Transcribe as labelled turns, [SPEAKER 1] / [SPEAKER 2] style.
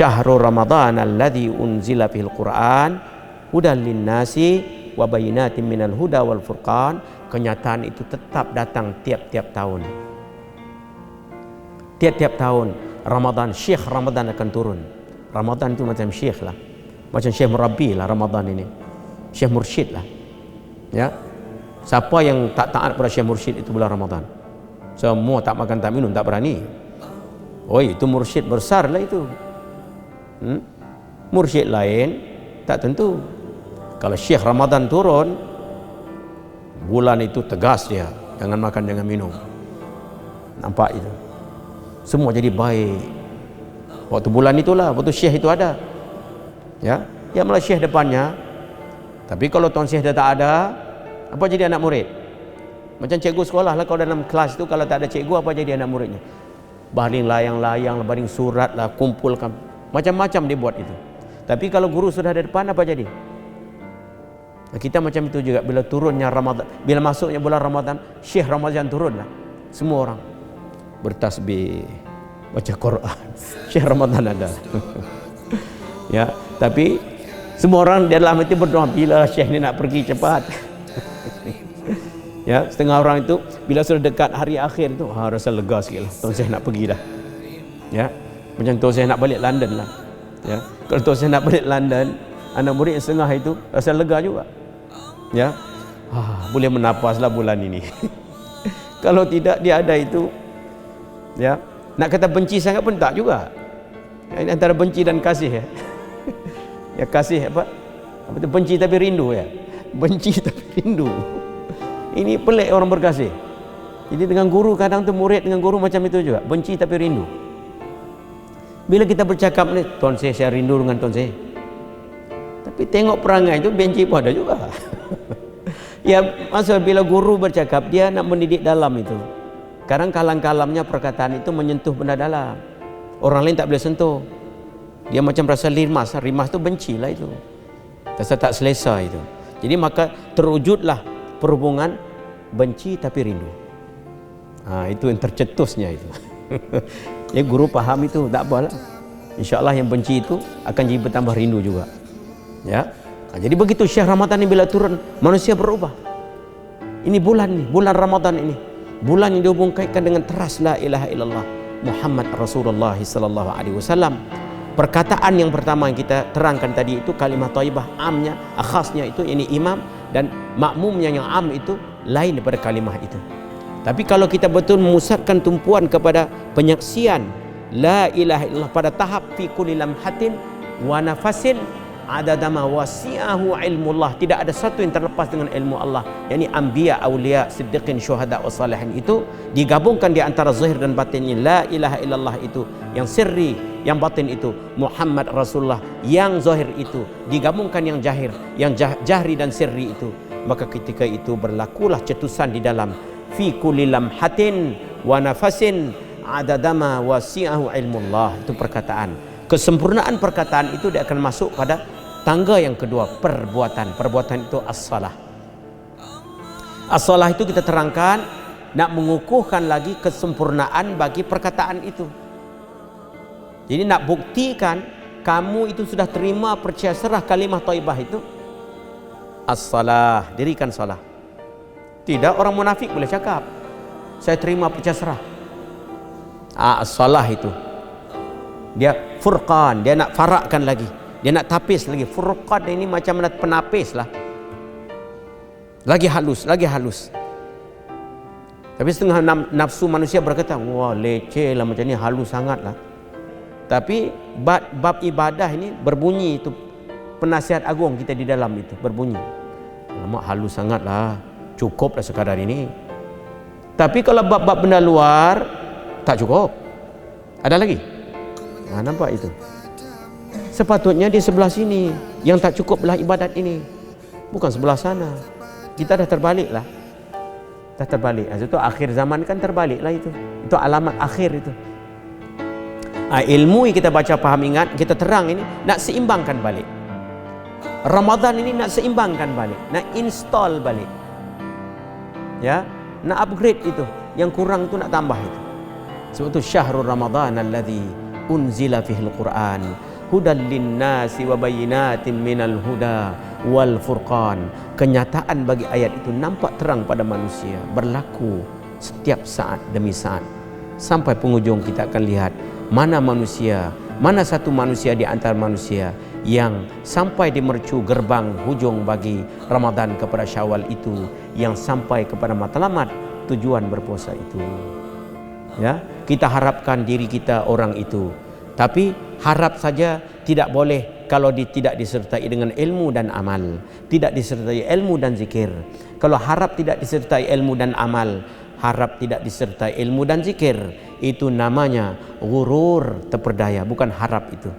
[SPEAKER 1] Syahrul Ramadan alladzi unzila fihil Qur'an hudan linnasi wa bayyinatin minal huda wal furqan. Kenyataan itu tetap datang tiap-tiap tahun. Tiap-tiap tahun Ramadan, Syekh Ramadan akan turun. Ramadan itu macam syekh lah, macam syekh murabbi lah Ramadan ini, syekh mursyid lah. Ya, siapa yang tak taat pada syekh mursyid itu bulan Ramadan? Semua tak makan tak minum tak berani. Oh, itu mursyid besar lah itu. Mursyid lain tak tentu. Kalau syekh Ramadan turun, bulan itu tegas dia, jangan makan jangan minum. Nampak itu, semua jadi baik. Waktu bulan itulah, waktu syekh itu ada. Ya, dia malah syekh depannya. Tapi kalau tuan syekh dah tak ada, apa jadi anak murid? Macam cikgu sekolah lah, kalau dalam kelas itu kalau tak ada cikgu, apa jadi anak muridnya? Baling layang-layang, baling surat lah, kumpulkan, macam-macam dia buat itu. Tapi kalau guru sudah ada depan, apa jadi? Nah, kita macam itu juga bila turunnya Ramadan, bila masuknya bulan Ramadan, syekh Ramadan turun lah, semua orang bertasbih, baca Quran. Syekh Ramadan ada. Ya, tapi semua orang di dalam itu berdoa, bila syekh ni nak pergi cepat. Ya, setengah orang itu bila sudah dekat hari akhir itu, rasa lega sikit lah, tuan syekh nak pergi dah. Ya, macam tuan syekh nak balik London lah. Ya, kalau tuan syekh nak balik London, anak murid yang setengah itu rasa lega juga. Ya, boleh menapas lah bulan ini. Kalau tidak dia ada itu, ya, nak kata benci sangat pun tak juga. Ini antara benci dan kasih, ya. Ya, kasih apa itu, benci tapi rindu, ya. Benci tapi rindu. Ini pelik orang berkasih. Jadi dengan guru kadang tu murid dengan guru macam itu juga, benci tapi rindu. Bila kita bercakap ni, tuan saya rindu dengan tuan saya. Tapi tengok perangai itu benci pun ada juga. Ya, maksud bila guru bercakap, dia nak mendidik dalam itu. Kadang kalam-kalamnya perkataan itu menyentuh benda dalam. Orang lain tak boleh sentuh. Dia macam rasa rimas. Rimas tu benci lah itu. Rasa tak selesa itu. Jadi maka terwujudlah perhubungan benci tapi rindu. Itu yang tercetusnya itu. Ya, guru faham itu, tak apalah. InsyaAllah yang benci itu akan jadi bertambah rindu juga. Ya. Jadi begitu Syekh Ramadan ini bila turun, manusia berubah. Ini bulan nih, bulan Ramadan ini. Bulan yang dihubungkan dengan teras la ilaha illallah Muhammad Rasulullah sallallahu alaihi wasallam. Perkataan yang pertama yang kita terangkan tadi itu kalimah thayyibah, amnya, khasnya itu ini imam, dan makmumnya yang am itu lain daripada kalimah itu. Tapi kalau kita betul memusatkan tumpuan kepada penyaksian la ilaha illallah pada tahap fi kulli lamhatin wa nafasin adadama wasi'ahu ilmullah, tidak ada satu yang terlepas dengan ilmu Allah, yakni anbiya, aulia, siddiqin, syuhada wa salihin, itu digabungkan di antara zahir dan batinnya la ilaha illallah itu yang sirri, yang batin itu Muhammad Rasulullah, yang zahir itu digabungkan yang jahir, yang jahri dan sirri itu, maka ketika itu berlakulah cetusan di dalam fi kulli lamhatin wa nafasin adadama wasi'ahu ilmullah. Itu perkataan, kesempurnaan perkataan itu dia akan masuk pada tangga yang kedua, perbuatan. Perbuatan itu as-salah. As-salah itu kita terangkan nak mengukuhkan lagi kesempurnaan bagi perkataan itu. Jadi nak buktikan kamu itu sudah terima percaya serah kalimah thayyibah itu, as-salah, dirikan salah. Tidak orang munafik boleh cakap saya terima percaya serah. As-salah itu dia furqan, dia nak farakkan lagi, dia nak tapis lagi. Furqan ini macam penapis lah, lagi halus, lagi halus. Tapi setengah nafsu manusia berkata, wah leceh lah macam ni, halus sangat lah. Tapi bab ibadah ini berbunyi itu, penasihat agung kita di dalam itu berbunyi, alamak halus sangat lah, cukup lah sekadar ini. Tapi kalau bab-bab benda luar tak cukup, ada lagi. Nampak itu. Sepatutnya di sebelah sini yang tak cukuplah ibadat ini, bukan sebelah sana. Kita dah terbalik lah, dah terbalik. Itu akhir zaman kan terbalik lah itu alamat akhir itu. Ilmu yang kita baca, faham, ingat, kita terang ini nak seimbangkan balik. Ramadan ini nak seimbangkan balik, nak install balik, ya, nak upgrade itu, yang kurang itu nak tambah itu. Sebab itu syahrul Ramadan alladzi unzila fihil Quran hudal linnasi wa bayyinatin minal huda wal furqan. Kenyataan bagi ayat itu nampak terang pada manusia, berlaku setiap saat demi saat. Sampai penghujung kita akan lihat mana satu manusia di antara manusia yang sampai di mercu gerbang hujung bagi Ramadan kepada Syawal itu, yang sampai kepada matlamat tujuan berpuasa itu. Ya, kita harapkan diri kita orang itu. Tapi harap saja tidak boleh kalau tidak disertai dengan ilmu dan amal, tidak disertai ilmu dan zikir. Kalau harap tidak disertai ilmu dan amal, harap tidak disertai ilmu dan zikir, itu namanya ghurur, terperdaya, bukan harap itu.